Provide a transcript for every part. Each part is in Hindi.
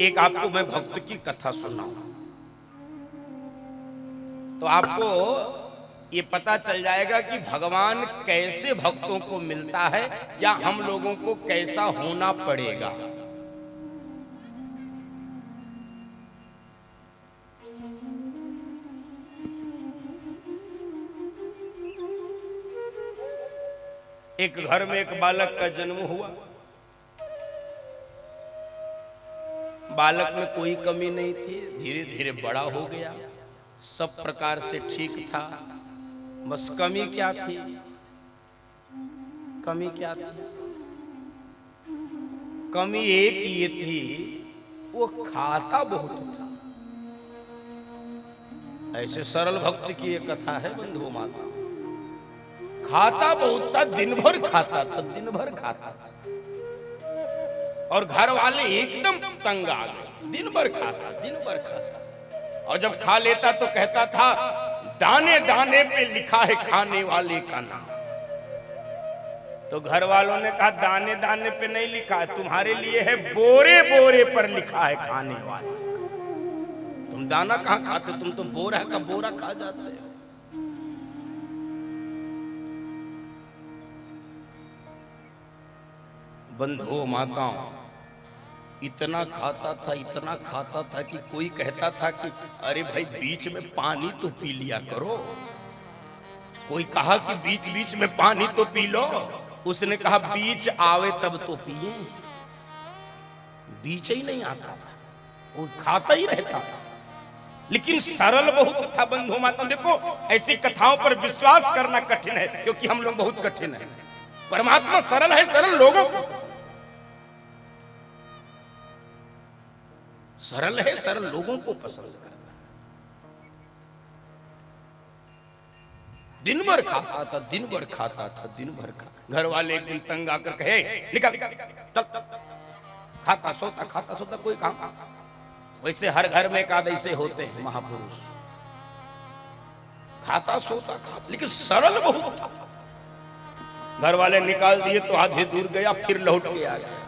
एक आपको मैं भक्त की कथा सुनाऊं तो आपको ये पता चल जाएगा कि भगवान कैसे भक्तों को मिलता है या हम लोगों को कैसा होना पड़ेगा। एक घर में एक बालक का जन्म हुआ। बालक में कोई कमी नहीं थी, धीरे धीरे बड़ा हो गया, सब प्रकार से ठीक था। बस कमी क्या थी? कमी क्या थी? कमी एक ये थी, वो खाता बहुत था। ऐसे सरल भक्त की एक कथा है बंधु माता। खाता बहुत था, दिन भर खाता था, दिन भर खाता था। और घर वाले एकदम तंग आ गए, दिन भर खाता, दिन भर खाता। और जब खा लेता तो कहता था दाने दाने पे लिखा है खाने वाले का नाम। तो घर वालों ने कहा दाने दाने पे नहीं लिखा है, तुम्हारे लिए है बोरे बोरे पर लिखा है खाने वाले। तुम दाना कहां खाते, तुम तो बोरा का बोरा खा जाते हो। बंधुओं माताओं, इतना खाता था, इतना खाता था कि कोई कहता था कि अरे भाई बीच में पानी तो पी लिया करो। कोई कहा कि बीच बीच में पानी तो पी लो। उसने कहा बीच आवे तब तो पिए। बीच ही नहीं आता था, वो खाता ही रहता था। लेकिन सरल बहुत था बंधु माता। देखो ऐसी कथाओं पर विश्वास करना कठिन है क्योंकि हम लोग बहुत कठिन है। परमात्मा सरल है, सरल लोगों को सरल है, सरल लोगों को पसंद करता है। दिन भर खाता था, दिन भर खाता था, दिन भर खाता। घर वाले एक दिन तंग आकर कहे निकल चल। खाता सोता, खाता सोता, कोई काम। वैसे हर घर में एक आध ऐसे होते हैं महापुरुष, खाता सोता खाता, लेकिन सरल बहुत था। घर वाले निकाल दिए तो आधे दूर गया, फिर लौट के आ गया।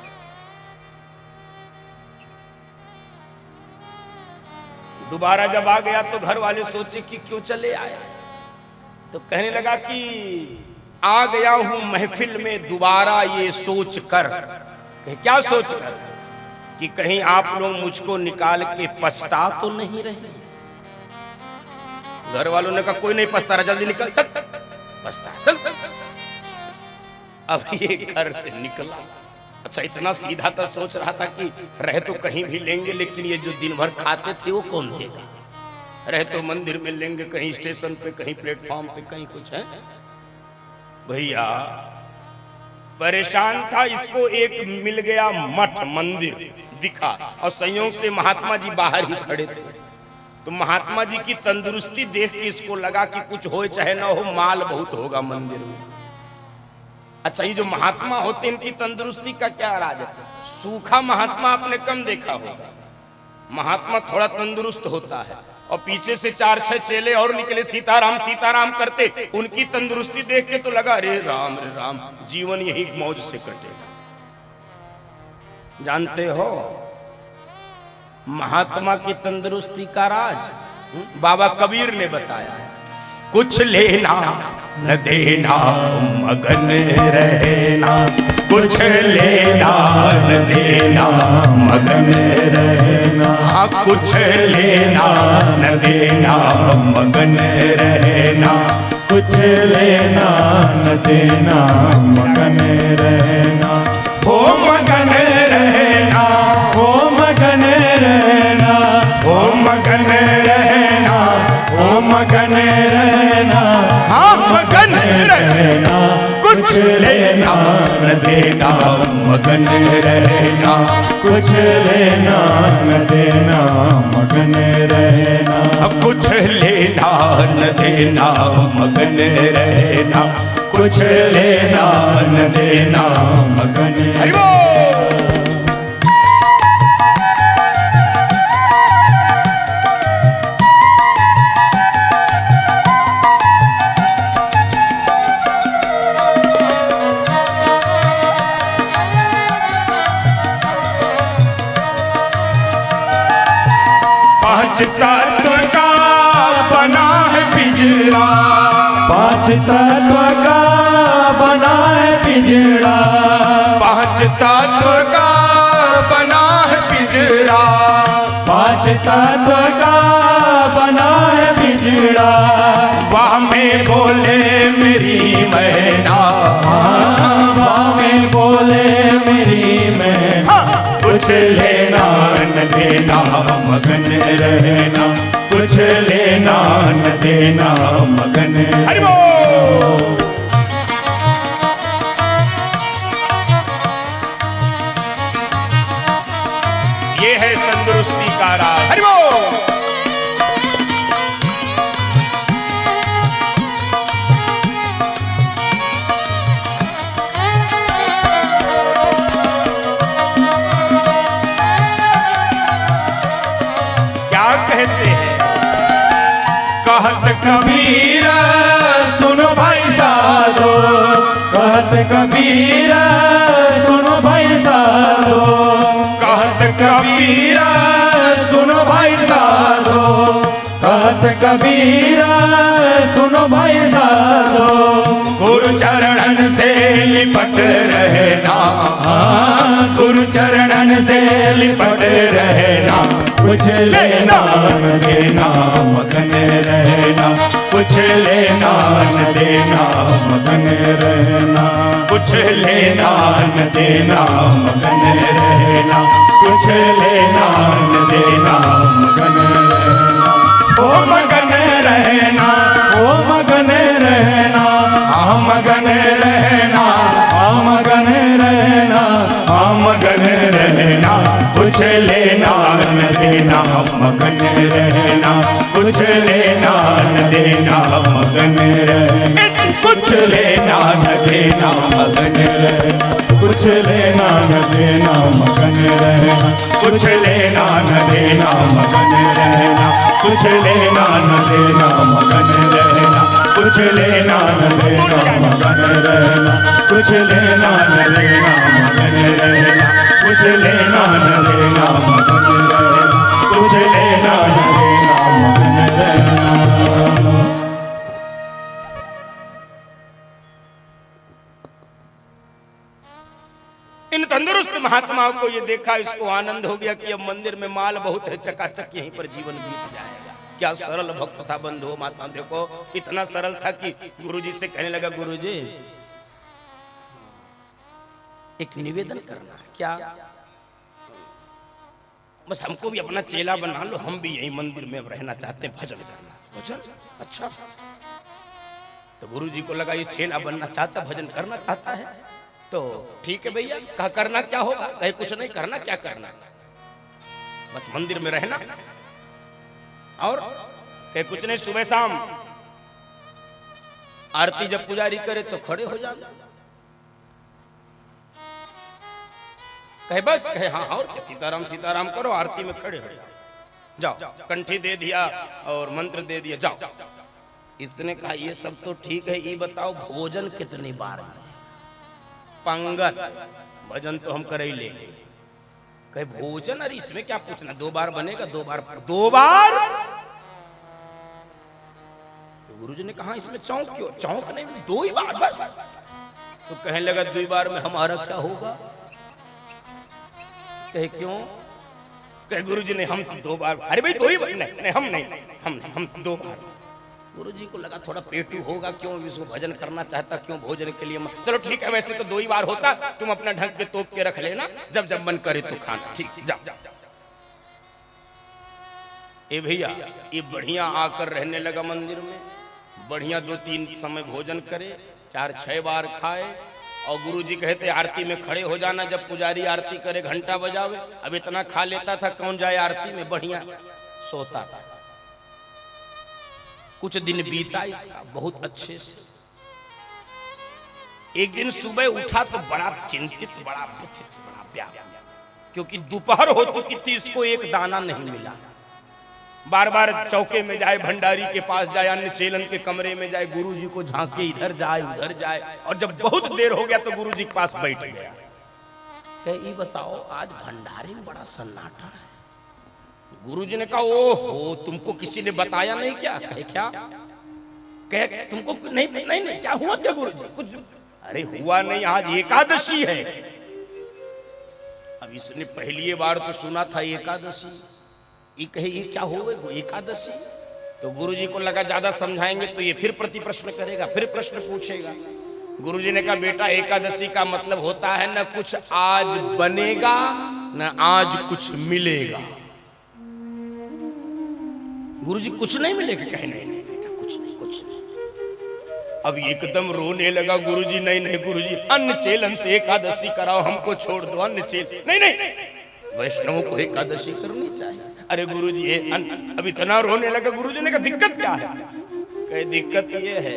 दोबारा जब आ गया तो घर वाले सोचे कि क्यों चले आए। तो कहने लगा कि आ गया हूं महफिल में दोबारा ये सोच कर। क्या सोच कर? कि कहीं आप लोग मुझको निकाल के पछता तो नहीं रहे। घर वालों ने कहा कोई नहीं पछता रहा, जल्दी निकल, चल पछता चल। अब ये घर से निकला। अच्छा इतना सीधा था, सोच रहा था कि रह तो कहीं भी लेंगे, लेकिन ये जो दिन भर खाते थे वो कौन देगा। रह तो मंदिर में लेंगे, कहीं स्टेशन पे, कहीं प्लेटफॉर्म पे, कहीं कुछ है। भैया परेशान था। इसको एक मिल गया मठ, मंदिर दिखा, और संयोग से महात्मा जी बाहर ही खड़े थे। तो महात्मा जी की तंदुरुस्ती देख के इसको लगा कि कुछ हो चाहे ना हो, माल बहुत होगा मंदिर में। अच्छा ये जो महात्मा होते हैं इनकी तंदुरुस्ती का क्या राज है? सूखा महात्मा आपने कम देखा होगा। महात्मा थोड़ा तंदुरुस्त होता है। और पीछे से 4-6 चेले और निकले सीताराम सीताराम करते। उनकी तंदुरुस्ती देख के तो लगा रे राम, जीवन यही मौज से कटेगा। जानते हो महात्मा की तंदुरुस्ती का राज बाबा कबीर ने बताया। कुछ लेना न देना मगन रहना, कुछ लेना न देना मगन रहना। हाँ कुछ लेना न देना मगन रहना, कुछ लेना न देना मगन रहना। हो मगन रहना, हो मगन रहना, हो मगन रहना, हो मगन रहना। हाँ मगन रहना। कुछ लेना न देना मगन रहना, कुछ लेना न देना मगन रहना। कुछ लेना न देना मगन रहना, कुछ लेना न देना मगन रहना। पांच तत्व का बना है पिंजरा, पांच तत्व का बना है पिंजरा, पांच तत्व का बना है पिंजरा, पांच तत्व का बना है पिंजरा। वाह में बोले मेरी मैना, वाह में बोले मेरी मैना, कुछ लेना न देना मगन रहना, कुछ लेना न देना मगन रहना। ये है तंदुरुस्ती का राज। हरि बोल। क्या कहते हैं? कहत कबीर सुनो भाई साधो, कहत कबीर सुनो भाई साधो, कहत कबीर सुनो भाई साधो, कहत कबीर सुनो भाई साधो। गुरु चरणन से लिपट रहना, गुरु चरणन से लिपट रहना, कुछ लेना न देना मगन रहना, कुछ लेना न देना मगन रहना, कुछ लेना न देना मगन रहना, कुछ लेना न देना मगन रहना। ओ मगन रहना, ओ मगन रहना, आ मगन रहना, आ मगन रहना, आ मगन रहना, कुछ लेना न देना मगन रहना, कुछ लेना न देना मगन रहना, कुछ लेना न देना मगन रहना, कुछ लेना न देना मगन रहना, कुछ लेना न देना मगन रहना, कुछ लेना न देना मगन रहना, कुछ लेना न देना मगन रहना, कुछ लेना न देना मगन रहना, कुछ लेना न देना मगन रहना, कुछ लेना न देना मगन रहना। इन तंदुरुस्त महात्माओं को ये देखा, इसको आनंद हो गया कि अब मंदिर में माल बहुत है, चकाचक यहीं पर जीवन बीत जाएगा। क्या सरल भक्त था बंधु महात्मा। देखो इतना सरल था कि गुरुजी से कहने लगा, गुरुजी एक निवेदन करना है। क्या? बस हमको भी अपना चेला बना लो, हम भी यही मंदिर में रहना चाहते हैं, भजन करना। भजन? अच्छा। तो गुरुजी को लगा ये चेला बनना चाहता, भजन करना चाहता है, तो ठीक है भैया। कहा करना क्या होगा? कहे कुछ नहीं करना, क्या करना, बस मंदिर में रहना। और कहे कुछ नहीं, सुबह शाम आरती जब पुजारी करे तो खड़े हो जाना। कहे बस? कहे हाँ। और सीताराम सीताराम करो, आरती में खड़े हो जाओ, कंठी दे दिया और मंत्र दे दिया, जाओ। इसने कहा ये सब तो ठीक है, ये बताओ भोजन कितनी बार है? पंगत भजन तो हम कर ही लेंगे। कहे भोजन? अरे इसमें क्या पूछना, 2 बार बनेगा, 2 बार। तो गुरुजी ने कहा इसमें चौंक क्यों? चौंक नहीं, 2 ही बार बस। तो कहने लगा 2 बार में हमारा क्या होगा? कहे क्यों? कहे गुरुजी ने हम 2 बार। अरे भाई 2 ही बार? नहीं हम 2 बार। गुरुजी को लगा थोड़ा पेटू होगा, क्यों इसको भजन करना चाहता, क्यों भोजन के लिए। चलो ठीक है, वैसे तो 2 ही बार होता, तुम अपना ढंग के तोप के रख लेना, जब जब मन करे तो खाना। ठीक, जाओ। ए भैया ये बढ़िया आकर रहने लगा मंदिर में, बढ़िया 2-3 समय भोजन करे, 4-6 बार खाए। और गुरुजी कहते आरती में खड़े हो जाना, जब पुजारी आरती करे घंटा बजावे। अब इतना खा लेता था, कौन जाए आरती में, बढ़िया सोता था। कुछ दिन बीता इसका बहुत अच्छे से। एक दिन सुबह उठा तो बड़ा चिंतित, बड़ा व्यथित, बड़ा व्याकुल, क्योंकि दोपहर हो चुकी थी, इसको एक दाना नहीं मिला। बार बार चौके में जाए, भंडारी के पास जाए, अन्य चेलन के कमरे में जाए, गुरुजी को झांके, इधर जाए उधर जाए। और जब बहुत देर हो गया तो गुरुजी के पास बैठ गया। कहे ये बताओ आज भंडारे में बड़ा सन्नाटा है, गुरुजी ने कहा ओहो तुमको किसी ने बताया नहीं क्या? कहे क्या? कहे तुमको नहीं नहीं नहीं क्या हुआ क्या गुरुजी? कुछ अरे हुआ नहीं, आज एकादशी है। अब इसने पहली बार तो सुना था एकादशी, ये कहे ये क्या हुआ एकादशी? तो गुरुजी को लगा ज्यादा समझाएंगे तो ये फिर प्रति प्रश्न करेगा, फिर प्रश्न पूछेगा। गुरुजी ने कहा बेटा एकादशी का मतलब होता है न कुछ आज बनेगा न आज कुछ मिलेगा। गुरुजी कुछ नहीं मिलेगा? कहे नहीं नहीं बेटा कुछ नहीं कुछ नहीं। अब एकदम रोने लगा गुरुजी। नहीं नहीं गुरुजी अन्न चेलन से एकादशी कराओ, हमको छोड़ दो अन्न चेल। नहीं नहीं वैष्णवों को एकादशी करनी चाहिए। अरे गुरुजी अब इतना रोने लगा। गुरुजी ने कहा दिक्कत क्या है? कहे दिक्कत ये है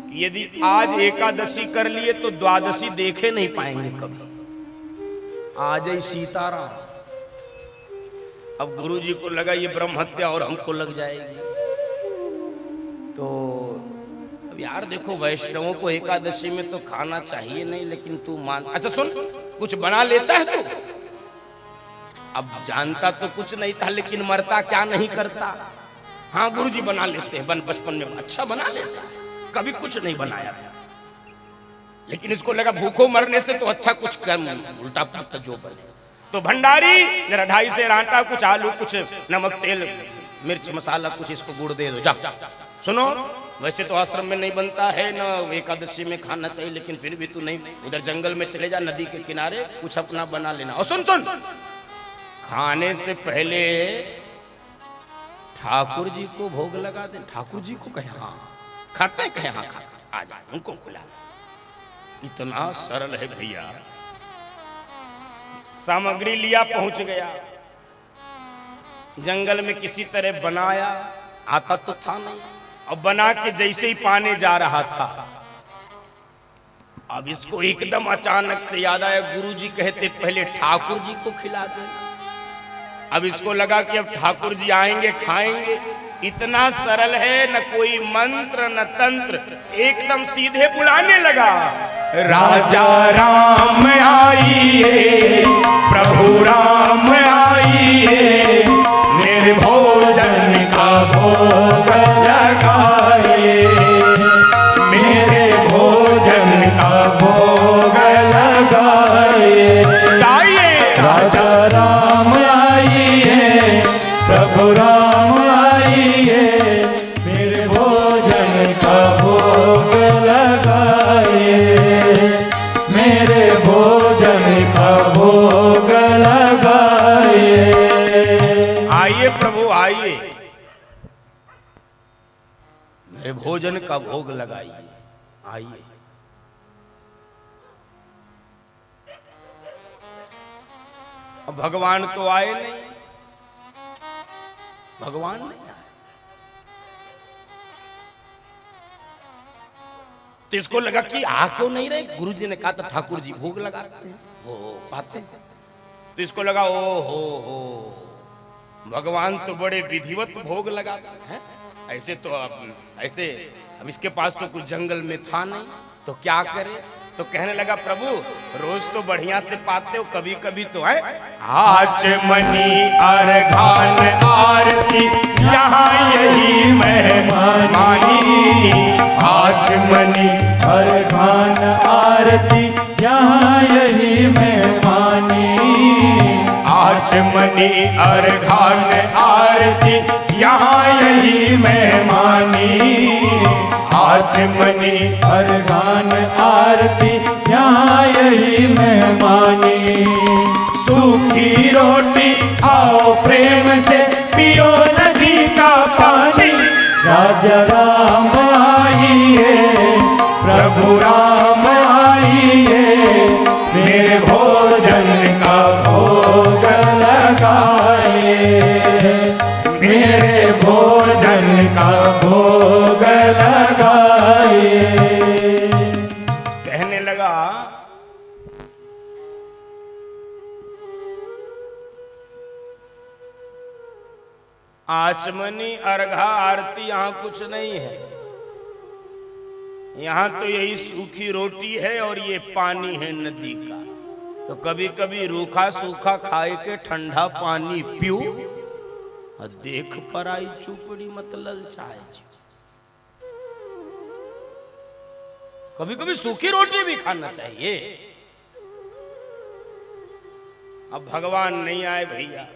कि यदि आज एकादशी कर लिए तो द्वादशी देखे नहीं पाएंगे कभी। आज ही सीताराम। अब गुरुजी को लगा ये ब्रह्म हत्या और हमको लग जाएगी। तो अब यार देखो वैष्णवों को एकादशी में तो खाना चाहिए नहीं, लेकिन तू मान। अच्छा सुन, कुछ बना लेता है तू? अब जानता तो कुछ नहीं था, लेकिन मरता क्या नहीं करता। हाँ गुरुजी बना लेते हैं, बचपन में अच्छा बना लेता है, कभी कुछ नहीं बनाया था। लेकिन इसको लगा भूखों मरने से तो अच्छा कुछ कर, उल्टा पुल्टा जो बने। तो भंडारी जरा 2.5 सेर आटा, कुछ आलू, कुछ नमक तेल मिर्च मसाला, कुछ इसको गुड़ दे दो जा। सुनो वैसे तो आश्रम में नहीं बनता है न एकादशी में खाना चाहिए, लेकिन फिर भी तू नहीं, उधर जंगल में चले जा नदी के किनारे, कुछ अपना बना लेना। और सुन सुन खाने से पहले ठाकुर जी को भोग लगा दे। ठाकुर जी को कहे हाँ खाते हैं? कहे हाँ खाते, आ जा उनको खुला। इतना सरल है भैया। सामग्री लिया, पहुंच गया जंगल में, किसी तरह बनाया, आता तो था नहीं। अब बना के जैसे ही पाने जा रहा था, अब इसको एकदम अचानक से याद आया गुरुजी कहते पहले ठाकुर जी को खिला देना। अब इसको लगा कि अब ठाकुर जी आएंगे खाएंगे। इतना सरल है, न कोई मंत्र न तंत्र, एकदम सीधे बुलाने लगा। राजा राम आइए, प्रभु राम आइए, निर्भोजन का भोग लगाइए, मेरे भोजन का भोग लगाइए। राजा राम आइए, प्रभु राम आइए, मेरे भोजन का भोग लगाइए, मेरे भोजन का भोग लगाइए। आइए प्रभु आइए, मेरे भोजन का भोग लगाइए, आइए। अब भगवान तो आए नहीं, भगवान नहीं आए। तो इसको लगा कि आ क्यों नहीं रहे। गुरु जी ने कहा था ठाकुर जी भोग लगाते हैं, वो पाते हैं। तो इसको लगा ओ हो भगवान तो बड़े विधिवत भोग लगाते हैं। ऐसे तो अब इसके पास तो कुछ जंगल में था नहीं, तो क्या करे। तो कहने लगा प्रभु रोज तो बढ़िया से पाते हो, कभी कभी तो है। आचमनी अर्घान आरती यहाँ यही मेहमानी, आचमनी अर्घान आरती यहाँ यही मेहमानी, आचमनी अर्घान आरती यहाँ यही मेहमानी, आचमनी अर्घान आरती यहाँ यही मेहमानी। सूखी रोटी आओ प्रेम से पियो नदी का पानी, राजा राम आइए, प्रभु राम आइए, मेरे भोजन का भोग लगाइए, मेरे भोजन का भोग लगाइए। कहने लगा आचमनी अर्घा आरती यहाँ कुछ नहीं है, यहाँ तो यही सूखी रोटी है और ये पानी है नदी का। तो कभी कभी रूखा सूखा खाए के ठंडा पानी पियो, देख पर आई चुपड़ी मत ललचाए। कभी कभी सूखी रोटी भी खाना चाहिए। अब भगवान नहीं आए भैया,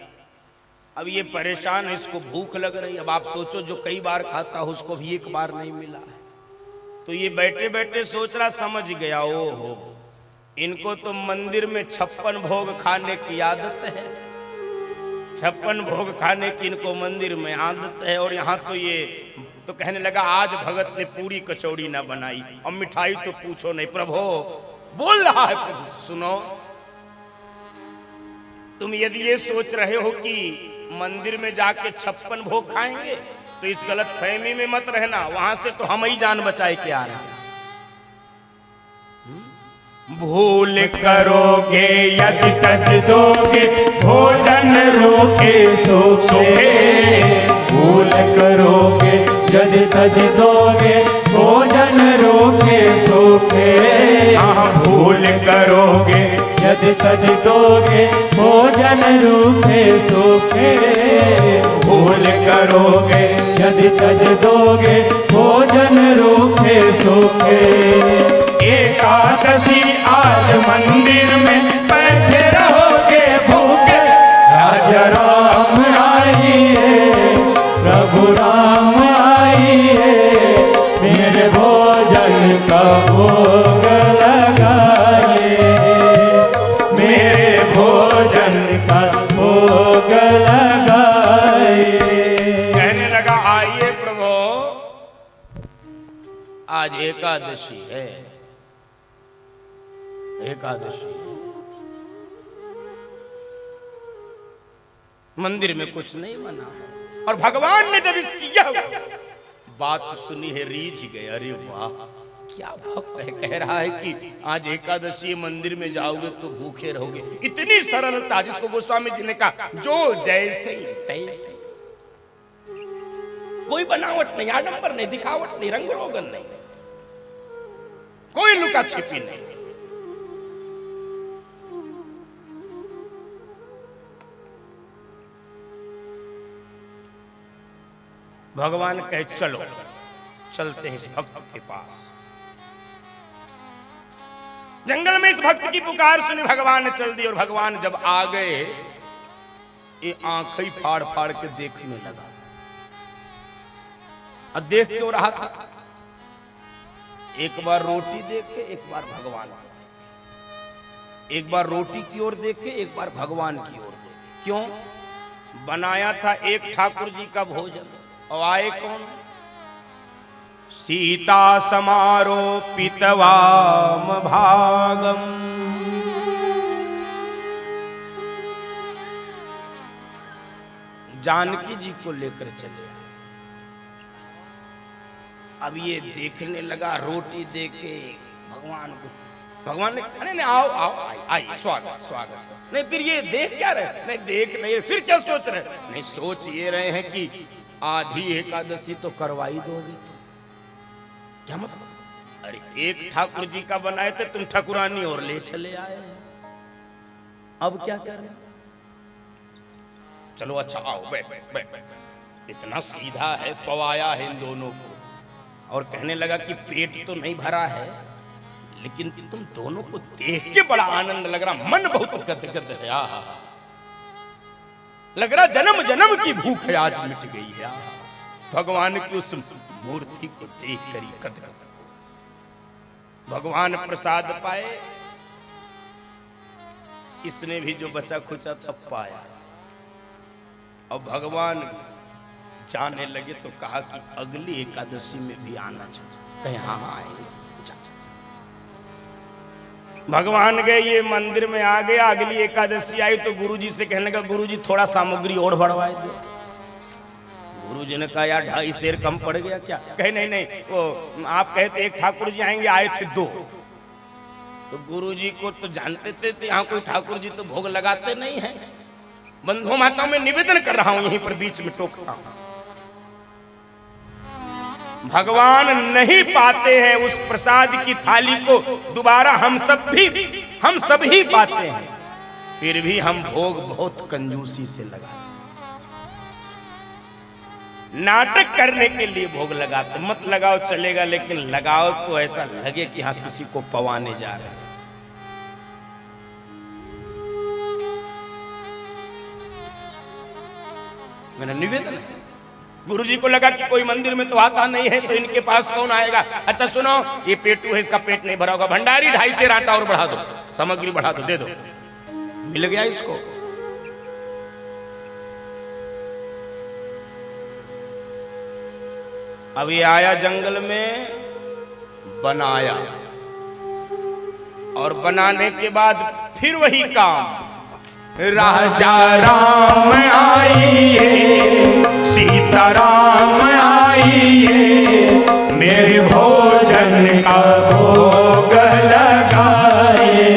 अब ये परेशान है, इसको भूख लग रही। अब आप सोचो जो कई बार खाता हो उसको भी एक बार नहीं मिला है, तो ये बैठे बैठे सोच रहा, समझ गया ओ हो, इनको तो मंदिर में 56 भोग खाने की आदत है। 56 भोग खाने की इनको मंदिर में आदत है। और यहाँ तो ये तो कहने लगा आज भगत ने पूरी कचौड़ी ना बनाई और मिठाई तो पूछो नहीं। प्रभु बोल रहा है, प्रभु सुनो, तुम यदि ये सोच रहे हो कि मंदिर में जाके 56 भोग खाएंगे तो इस गलत फहमी में मत रहना, वहां से तो हम ही जान बचाए के आ रहे हैं। भूल करोगे यदि तज दोगे भोजन रूखे सूखे। भूल करोगे यदि तज दोगे भोजन रूखे सूखे। हाँ भूल करोगे यदि तज दोगे भोजन रूखे सूखे। भूल करोगे यदि तज दोगे भोजन रूखे सूखे। एकादशी आज मंदिर में बैठे रहोगे भूखे। राजा राम आइए, प्रभु राम आइए, मेरे भोजन का भोग लगाइए। मेरे भोजन का भोग लगाइए। कहने लगा आइए प्रभु, आज एकादशी है, एकादशी मंदिर में कुछ नहीं बना है। और भगवान ने जब इसकी यह बात सुनी है रीझ गए। अरे वाह क्या भक्त है, कह रहा है कि आज एकादशी मंदिर में जाओगे तो भूखे रहोगे। इतनी सरलता, जिसको गोस्वामी जी ने कहा जो जैसे तैसे, कोई बनावट नहीं, आडंबर नहीं, दिखावट नहीं, रंग रोगन नहीं, कोई लुका छिपी नहीं। भगवान कहे चलो, चलते हैं इस भक्त के पास। जंगल में इस भक्त की पुकार सुनी, भगवान ने चल दी। और भगवान जब आ गए, ये आंखें ही फाड़ फाड़ के देखने लगा। अब देख क्यों रहा था? एक बार रोटी देखे, एक बार भगवान को देखे। एक बार रोटी की ओर देखे, एक बार भगवान की ओर देखे। क्यों? बनाया था एक ठाकुर जी का भोजन, और आए कौन? सीता समारोपित वाम भागम। जानकी जी को लेकर चले। अब ये देखने लगा, रोटी देखे भगवान को। भगवान ने अरे नहीं आओ आओ आई स्वागत स्वागत। नहीं फिर ये देख क्या रहे? नहीं देख नहीं, फिर क्या सोच रहे? नहीं सोच ये रहे हैं कि आधी एकादशी तो करवाई दोगे तो क्या मतलब? अरे एक ठाकुर जी का बनाए थे, तुम ठाकुरानी और ले चले आए, अब क्या कर रहे? चलो अच्छा आओ बैठ बैठ। इतना सीधा है, पवाया है इन दोनों को। और कहने लगा कि पेट तो नहीं भरा है, लेकिन तुम दोनों को देख के बड़ा आनंद लग रहा, मन बहुत गदगद है। आहा लग रहा जन्म जन्म की भूख है आज मिट गई है। भगवान की उस मूर्ति को देख कर ही गदगद। भगवान प्रसाद पाए, इसने भी जो बचा खुचा था पाया। और भगवान जाने लगे तो कहा कि अगली एकादशी में भी आना चाहिए। कहीं हाँ आएंगे। भगवान गए, ये मंदिर में आ गया। अगली एकादशी आई तो गुरुजी से कहने लगा, गुरुजी थोड़ा सामग्री और बढ़वाए दो। गुरुजी ने कहा यार 2.5 सेर कम पड़ गया क्या? कहे नहीं नहीं, वो आप कहते एक ठाकुर जी आएंगे, आए थे 2। तो गुरुजी को तो जानते थे, यहाँ कोई ठाकुर जी तो भोग लगाते नहीं है। बंधु माताओं में निवेदन कर रहा हूं, यहीं पर बीच में टोकता हूं। भगवान नहीं पाते हैं उस प्रसाद की थाली को दोबारा, हम सब ही पाते हैं, फिर भी हम भोग बहुत कंजूसी से लगा। नाटक करने के लिए भोग लगाते, मत लगाओ चलेगा, लेकिन लगाओ तो ऐसा लगे कि हाँ किसी को पवाने जा रहे हैं। मेरा निवेदन है, गुरुजी को लगा कि कोई मंदिर में तो आता नहीं है, तो इनके पास कौन आएगा। अच्छा सुनो, ये पेटू है, इसका पेट नहीं भरा होगा, भंडारी 2.5 सेर आटा और बढ़ा दो, सामग्री बढ़ा दो, दे दो। मिल गया इसको। अब ये आया जंगल में, बनाया, और बनाने के बाद फिर वही काम। राजा राम आइए, सीता राम आइए, मेरे भोजन का भोग लगाइए,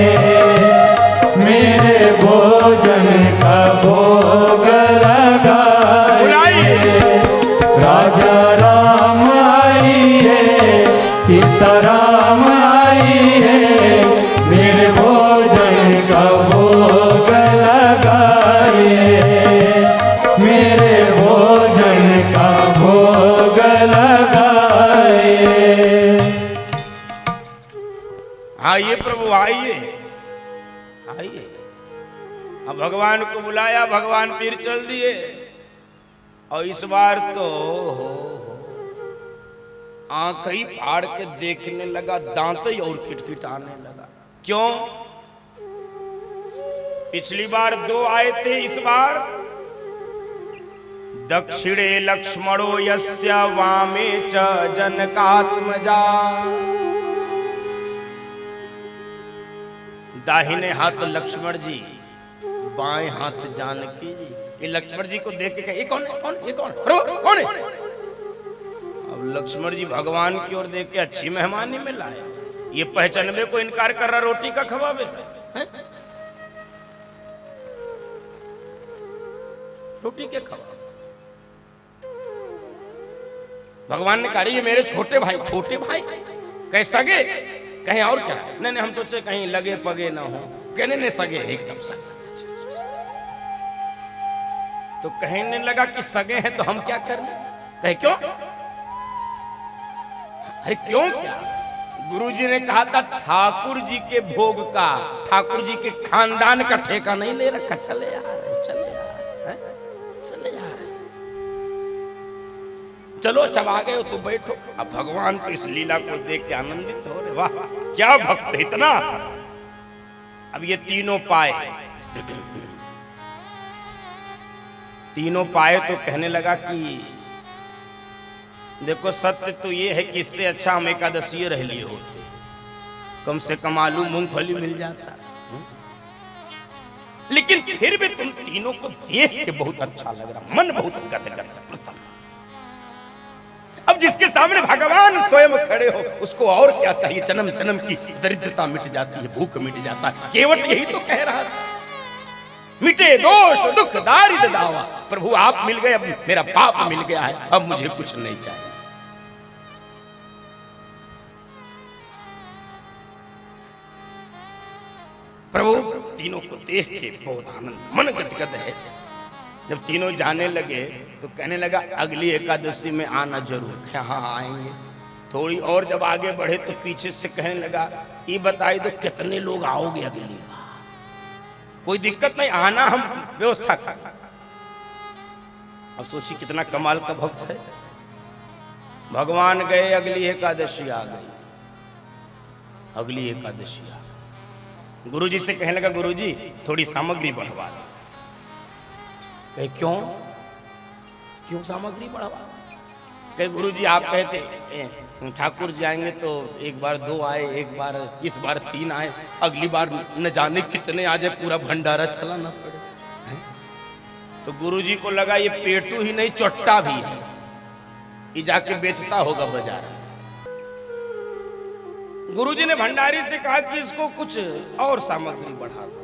मेरे भोजन का भोग लगाइए। राजा राम आइए, सीता राम आइए, मेरे भोजन का भोग लगाइए, मेरे भोजन का भोग लगाइए। आइए प्रभु आइए, आइए। अब भगवान को बुलाया, भगवान फिर चल दिए, और इस बार तो आंख ही फाड़ के देखने लगा, दांत ही और किटकिटाने लगा। क्यों? पिछली बार 2 आए थे, इस बार दक्षिणे लक्ष्मणो यस्य वामे च जनकात्मजा। दाहिने हाथ लक्ष्मण जी, बाएं हाथ जानकी जी। ये लक्ष्मण जी को देख के कहे, ये कौन है? कौन? ये कौन? कौन है? अब लक्ष्मण जी भगवान की ओर देख के अच्छी मेहमानी में लाए, ये पहचानबे को इनकार कर रहा, रोटी का खवाबे हैं? रोटी के खवा। भगवान ने कहा ये मेरे छोटे भाई। छोटे भाई कहे सगे, कहीं और क्या? नहीं नहीं, हम सोचे कहीं लगे पगे ना हो। कहने ने सगे, एकदम सगे। तो कहने लगा कि सगे हैं तो हम क्या करें? कहे क्यों? अरे क्यों क्या? गुरुजी ने कहा था ठाकुर जी के भोग का, ठाकुर जी के खानदान का ठेका नहीं ले रखा। चले यार, चले यार, चले यार, चलो अच्छा आ गए हो तो बैठो। अब भगवान तो इस लीला को देख के आनंदित हो रहे, वाह क्या भक्त है इतना। अब ये तीनों पाए तो कहने लगा कि देखो सत्य तो ये है कि इससे अच्छा हम एकादशी रह लिए होते, कम से कम आलू मूंगफली मिल जाता। लेकिन फिर भी तुम तीनों को देख के बहुत अच्छा लग रहा, मन बहुत गदगद प्रसन्न। अब जिसके सामने भगवान स्वयं खड़े हो, उसको और क्या चाहिए? जन्म जन्म की दरिद्रता मिट जाती है, भूख मिट जाता है। केवट यही तो कह रहा था, मिटे दोष दुख दारिद्र दावा। प्रभु आप मिल गए, अब मेरा पाप मिल गया है, अब मुझे कुछ नहीं चाहिए। प्रभु तीनों को देख के बहुत आनंद, मन गदगद है। जब तीनों जाने लगे तो कहने लगा अगली एकादशी में आना जरूर। हाँ आएंगे। थोड़ी और जब आगे बढ़े तो पीछे से कहने लगा ये बताई दो कितने लोग आओगे अगली बार? कोई दिक्कत नहीं, आना हम व्यवस्था कर। अब सोचिए कितना कमाल का भक्त है। भगवान गए, अगली एकादशी आ गई। अगली एकादशी आ गई। गुरुजी से कहने लगा गुरुजी थोड़ी सामग्री बढ़वा दो। कहे क्यों? क्यों सामग्री बढ़वा? कहे गुरुजी आप कहते ठाकुर जी आएंगे तो एक बार 2 आए, एक बार इस बार 3 आए, अगली बार न जाने कितने आ जाए, पूरा भंडारा चलाना पड़े। तो गुरुजी को लगा ये पेटू ही नहीं चोट्टा भी है, ये जाके बेचता होगा बाजार में। गुरुजी ने भंडारी से कहा कि इसको कुछ और सामग्री बढ़ा दो।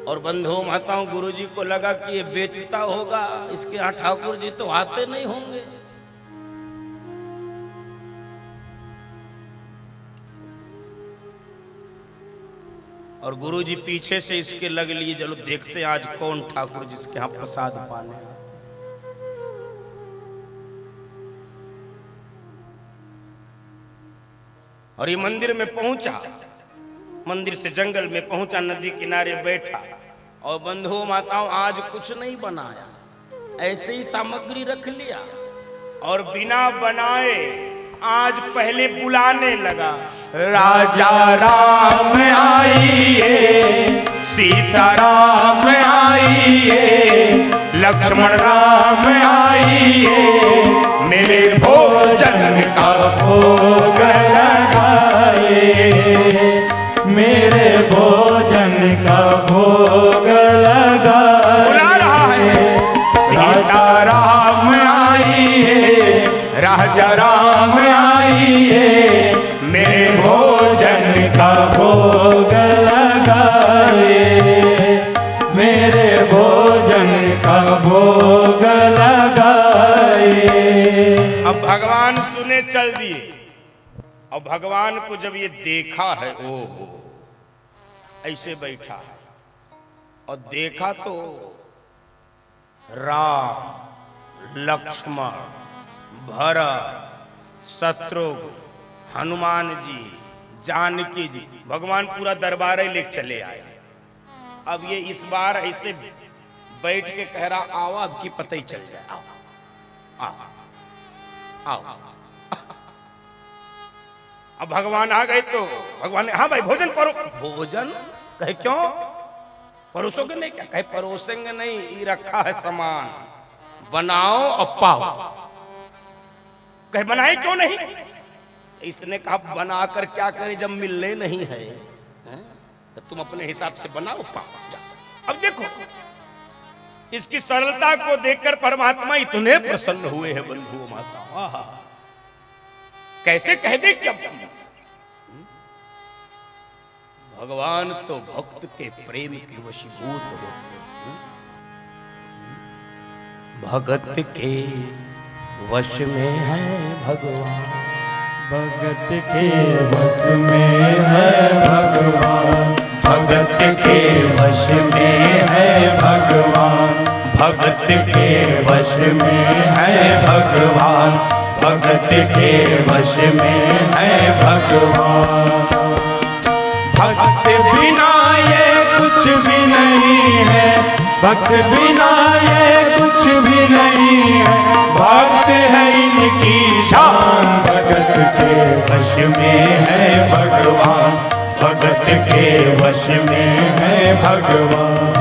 और बंधुओं माताओं, गुरुजी को लगा कि ये बेचता होगा, इसके यहाँ ठाकुर जी तो आते नहीं होंगे। और गुरुजी पीछे से इसके लग लिए, चलो देखते हैं आज कौन ठाकुर जिसके यहाँ प्रसाद पाने आते। और ये मंदिर में पहुंचा, मंदिर से जंगल में पहुंचा, नदी किनारे बैठा। और बंधुओं माताओं, आज कुछ नहीं बनाया, ऐसे ही सामग्री रख लिया और बिना बनाए आज पहले बुलाने लगा, राजा राम आइए, सीता राम आइए, लक्ष्मण राम आइए, मेरे भोजन का भोग लगाए, मेरे भोजन का भोग लगाए। बुला रहा है, सीता राम आइए, राजा राम आइए, मेरे भोजन का भोग लगाए, मेरे भोजन का भोग लगाए। अब भगवान सुने चल दिए। और भगवान को जब ये देखा है, ओहो, ऐसे बैठा है और देखा तो राम, लक्ष्मण, भरत, शत्रुघ्न, हनुमान जी, जानकी जी, भगवान पूरा दरबार ही लेके चले आए। अब ये इस बार ऐसे बैठ के कह रहा, आओ अब की पता ही चल जाए, आओ आओ आओ। अब भगवान आ गए तो भगवान ने, हाँ भाई भोजन परो। भोजन कहे क्यों परोसोगे नहीं क्या? कहे परोसेंगे नहीं, ये रखा है सामान, बनाओ और पाओ। कहे बनाए क्यों नहीं? इसने कहा बनाकर क्या करे जब मिलने नहीं है, तो तुम अपने हिसाब से बनाओ पाओ। अब देखो इसकी सरलता को देखकर परमात्मा इतने प्रसन्न हुए हैं बंधुओं माता, कैसे कह दे क्या? भगवान तो भक्त के प्रेम के वशीभूत होते, भगत के वश में है भगवान, भगत के वश में है भगवान, भगत के वश में है भगवान, भगत के वश में है भगवान, भगत के वश में है भगवान। भक्त बिना ये कुछ भी नहीं है, भक्त बिना ये कुछ भी नहीं है, भक्त है इनकी शान, भगत के वश में है भगवान, भगत के वश में है भगवान।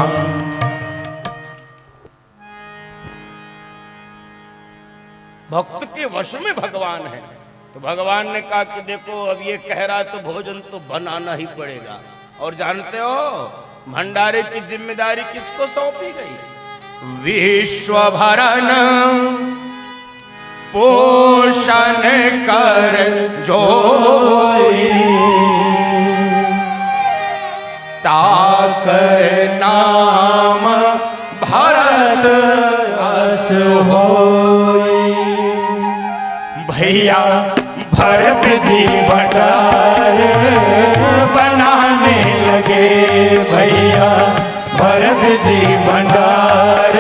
भक्त के वश में भगवान है। तो भगवान ने कहा कि देखो अब ये कह रहा तो भोजन तो बनाना ही पड़ेगा। और जानते हो भंडारे की जिम्मेदारी किसको सौंपी गई? विश्व भरण पोषण कर जोई, ताकर नाम भरत अस होई। भैया भरत जी भंडार बनाने लगे, भैया भरत जी भंडार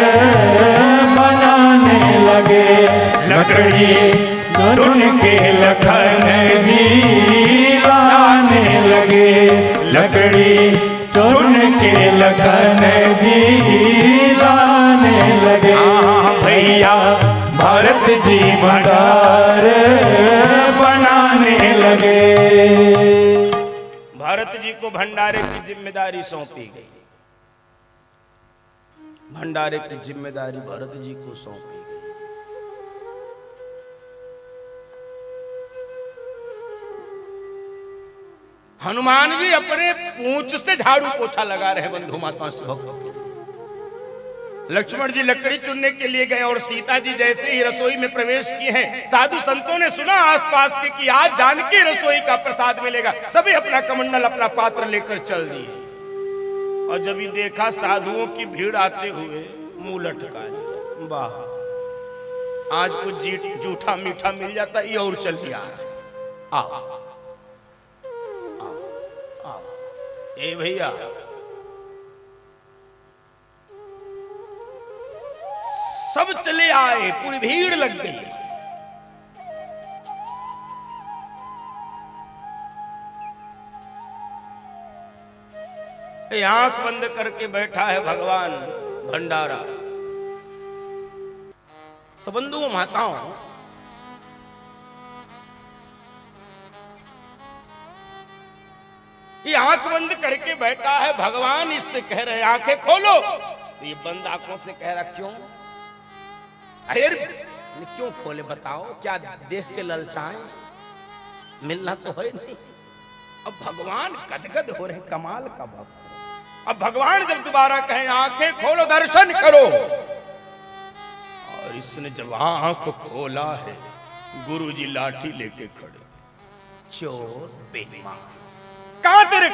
बनाने लगे, लकड़ी चुन के लखन जी लाने लगे, लकड़ी चुन के लखन जी लाने लगे। भैया भरत जी भंडार बनाने लगे। भरत जी को भंडारे की जिम्मेदारी सौंपी गई, भंडारे की जिम्मेदारी भरत जी को सौंपी गई। हनुमान जी अपने पूंछ से झाड़ू पोछा लगा रहे बंधु माताओं से भक्तों के। लक्ष्मण जी लकड़ी चुनने के लिए गए और सीता जी जैसे ही रसोई में प्रवेश किए हैं, साधु संतों ने सुना आसपास के कि आज जानकी रसोई का प्रसाद मिलेगा। सभी अपना कमंडल अपना पात्र लेकर चल दिए। और जब ये देखा साधुओं की भीड़ आते हुए मुंह लटका लिया, वाह आज कुछ जूठा मीठा मिल जाता ये और चल दिया। आओ ए भैया सब चले आए, पूरी भीड़ लग गई। ये आंख बंद करके बैठा है भगवान भंडारा। तो बंधुओं माताओं, ये आंख बंद करके बैठा है भगवान, इससे कह रहे आंखें खोलो। तो ये बंद आंखों से कह रहा क्यों? अरे क्यों खोले बताओ, क्या देख के ललचाएं? मिलना तो है नहीं। अब भगवान गदगद हो रहे, कमाल का भक्त। अब भगवान जब दोबारा कहें आंखें खोलो दर्शन करो, और इसने जब आंख खोला है, गुरुजी लाठी लेके खड़े। चोर बेईमान, कहां तेरे,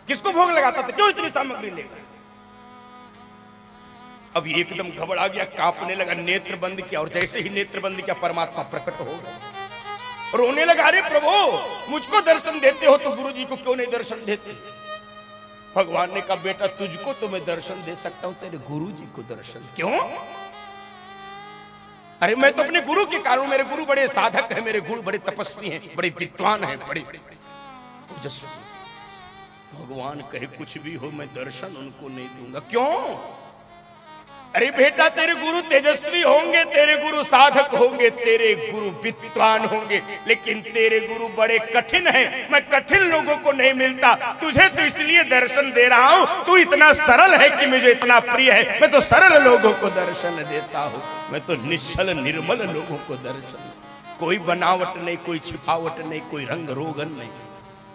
किसको भोग लगाता था, क्यों इतनी सामग्री लेकर? अब एकदम घबरा गया, कांपने लगा, नेत्र बंद किया, और जैसे ही नेत्र बंद किया परमात्मा प्रकट हो गए। रोने लगा, अरे प्रभु मुझको दर्शन देते हो तो गुरुजी को क्यों नहीं दर्शन देते? भगवान ने कहा बेटा तुझको तो मैं दर्शन दे सकता हूं, तेरे गुरुजी को दर्शन क्यों? अरे मैं तो अपने गुरु के कारण, मेरे गुरु बड़े साधक हैं, मेरे गुरु बड़े तपस्वी हैं, बड़े विद्वान हैं, बड़े ओजस्वी। भगवान कहे कुछ भी हो मैं दर्शन उनको नहीं दूंगा। क्यों? अरे बेटा तेरे गुरु तेजस्वी होंगे, तेरे गुरु साधक होंगे, तेरे गुरु विद्वान होंगे, लेकिन तेरे गुरु बड़े कठिन हैं, मैं कठिन लोगों को नहीं मिलता, तुझे तो इसलिए दर्शन दे रहा हूं, तू इतना सरल है कि मुझे इतना प्रिय है, मैं तो सरल लोगों को दर्शन देता हूं, मैं तो निश्चल निर्मल लोगों को दर्शन, कोई बनावट नहीं, कोई छिपावट नहीं, कोई रंग रोगन नहीं।